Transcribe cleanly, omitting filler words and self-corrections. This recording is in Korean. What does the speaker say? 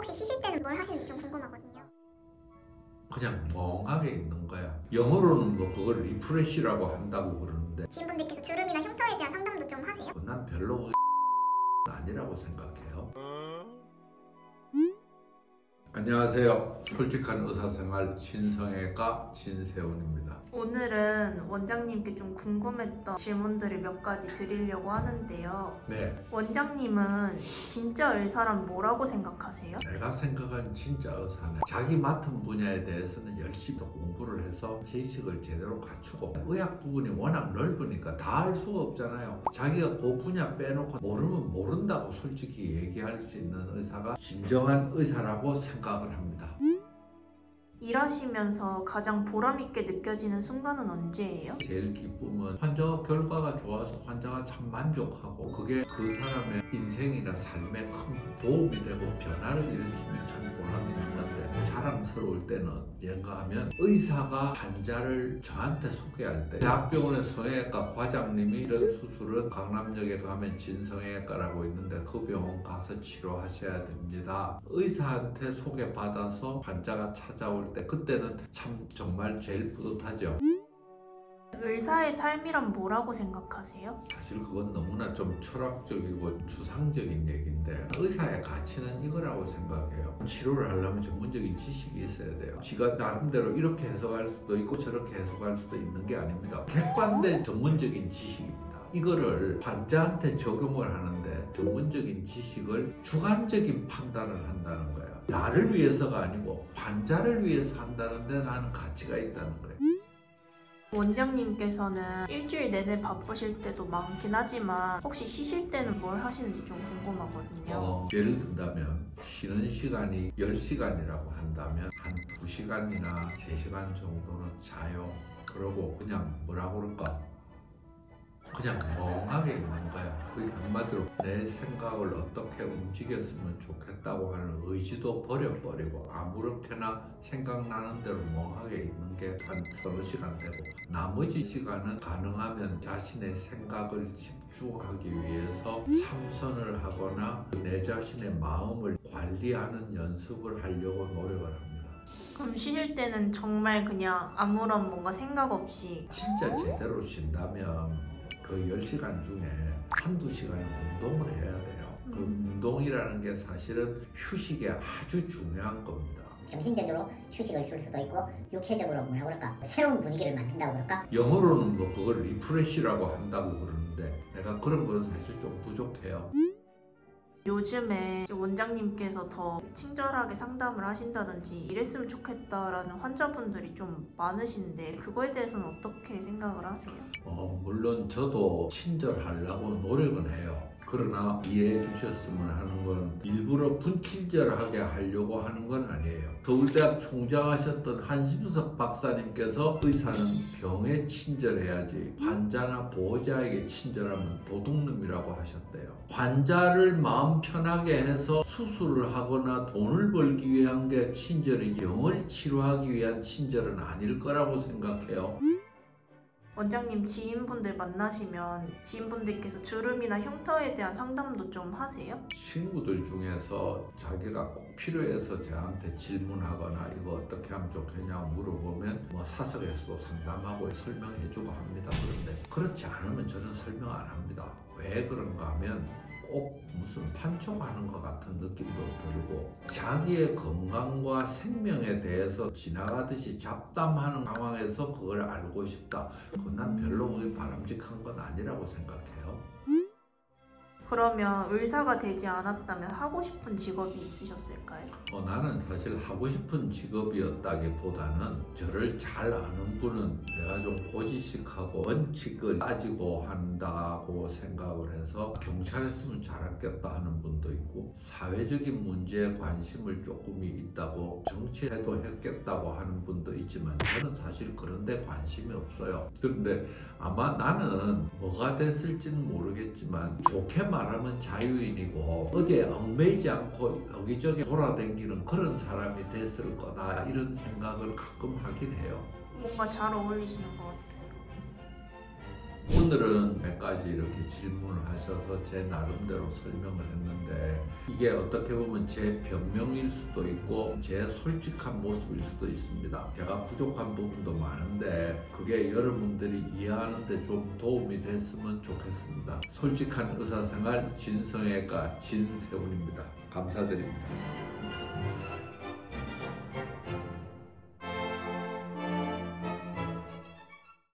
혹시 쉬실 때는 뭘 하시는지 좀 궁금하거든요. 그냥 멍하게 있는 거야. 영어로는 뭐 그걸 리프레시라고 한다고 그러는데 지인분들께서 주름이나 흉터에 대한 상담도 좀 하세요? 난 별로 아니라고 생각해요. 안녕하세요. 솔직한 의사생활 진성애과 진세훈입니다. 오늘은 원장님께 좀 궁금했던 질문들을 몇 가지 드리려고 하는데요. 네, 원장님은 진짜 의사란 뭐라고 생각하세요? 내가 생각한 진짜 의사는 자기 맡은 분야에 대해서는 열심히 공부를 해서 지식을 제대로 갖추고, 의학 부분이 워낙 넓으니까 다 알 수가 없잖아요. 자기가 그 분야 빼놓고 모르면 모른다고 솔직히 얘기할 수 있는 의사가 진정한 의사라고 생각을 합니다. 일하시면서 가장 보람있게 느껴지는 순간은 언제예요? 제일 기쁨은 환자 결과가 좋아서 환자가 참 만족하고, 그게 그 사람의 인생이나 삶에 큰 도움이 되고 변화를 일으키면 참 보람이 있는 건데, 자랑스러울 때는 언젠가 하면 의사가 환자를 저한테 소개할 때, 대학병원의 성형외과 과장님이 이런 수술은 강남역에 가면 진성형외과라고 있는데 그 병원 가서 치료하셔야 됩니다, 의사한테 소개받아서 환자가 찾아올 때, 그때는 참 정말 제일 뿌듯하죠. 의사의 삶이란 뭐라고 생각하세요? 사실 그건 너무나 좀 철학적이고 추상적인 얘기인데, 의사의 가치는 이거라고 생각해요. 치료를 하려면 전문적인 지식이 있어야 돼요. 지가 나름대로 이렇게 해석할 수도 있고 저렇게 해석할 수도 있는 게 아닙니다. 객관된 전문적인 지식입니다. 이거를 환자한테 적용을 하는데 전문적인 지식을 주관적인 판단을 한다는 거예요. 나를 위해서가 아니고 환자를 위해서 한다는데 나는 가치가 있다는 거예요. 원장님께서는 일주일 내내 바쁘실 때도 많긴 하지만 혹시 쉬실 때는 뭘 하시는지 좀 궁금하거든요. 예를 든다면 쉬는 시간이 10시간이라고 한다면 한 2시간이나 3시간 정도는 자요. 그러고 그냥 뭐라고 그럴까? 그냥 멍하게 있는 거야. 그게 한마디로 내 생각을 어떻게 움직였으면 좋겠다고 하는 의지도 버려버리고 아무렇게나 생각나는 대로 멍하게 있는 게 한 3시간 되고, 나머지 시간은 가능하면 자신의 생각을 집중하기 위해서 참선을 하거나 내 자신의 마음을 관리하는 연습을 하려고 노력을 합니다. 그럼 쉬실 때는 정말 그냥 아무런 뭔가 생각 없이 진짜 제대로 쉰다면 그 10시간 중에 한두 시간은 운동을 해야 돼요. 그 운동이라는 게 사실은 휴식에 아주 중요한 겁니다. 정신적으로 휴식을 줄 수도 있고 육체적으로 뭐라 그럴까 새로운 분위기를 만든다고 그럴까. 영어로는 뭐 그걸 리프레시라고 한다고 그러는데 내가 그런 거는 사실 좀 부족해요. 요즘에 원장님께서 더 친절하게 상담을 하신다든지 이랬으면 좋겠다라는 환자분들이 좀 많으신데 그거에 대해서는 어떻게 생각을 하세요? 물론 저도 친절하려고 노력은 해요. 그러나 이해해 주셨으면 하는 건 일부러 분친절하게 하려고 하는 건 아니에요. 서울대학 총장하셨던 한심석 박사님께서 의사는 병에 친절해야지 환자나 보호자에게 친절하면 도둑놈이라고 하셨대요. 환자를 마음 편하게 해서 수술을 하거나 돈을 벌기 위한 게 친절이지 병을 치료하기 위한 친절은 아닐 거라고 생각해요. 원장님 지인분들 만나시면 지인분들께서 주름이나 흉터에 대한 상담도 좀 하세요? 친구들 중에서 자기가 꼭 필요해서 저한테 질문하거나 이거 어떻게 하면 좋겠냐 물어보면 뭐 사석에서도 상담하고 설명해주고 합니다. 그런데 그렇지 않으면 저는 설명 안 합니다. 왜 그런가 하면 꼭 무슨 판촉하는 것 같은 느낌도 들고, 자기의 건강과 생명에 대해서 지나가듯이 잡담하는 상황에서 그걸 알고 싶다. 그건 난 별로 그게 바람직한 건 아니라고 생각해요. 그러면 의사가 되지 않았다면 하고 싶은 직업이 있으셨을까요? 나는 사실 하고 싶은 직업이었다기보다는 저를 잘 아는 분은 내가 좀 고지식하고 원칙을 따지고 한다고 생각을 해서 경찰했으면 잘했겠다 하는 분도 있고, 사회적인 문제에 관심을 조금이 있다고 정치해도 했겠다고 하는 분도 있지만 저는 사실 그런 데 관심이 없어요. 그런데 아마 나는 뭐가 됐을지는 모르겠지만 좋게 말하면 자유인이고 어디에 얽매이지 않고 여기저기 돌아다니는 그런 사람이 됐을 거다, 이런 생각을 가끔 하긴 해요. 뭔가 잘 어울리시는 것 같아요. 오늘은 몇 가지 이렇게 질문을 하셔서 제 나름대로 설명을 했는데 이게 어떻게 보면 제 변명일 수도 있고 제 솔직한 모습일 수도 있습니다. 제가 부족한 부분도 많은데 그게 여러분들이 이해하는 데 좀 도움이 됐으면 좋겠습니다. 솔직한 의사생활 진성외과 진세훈입니다. 감사드립니다.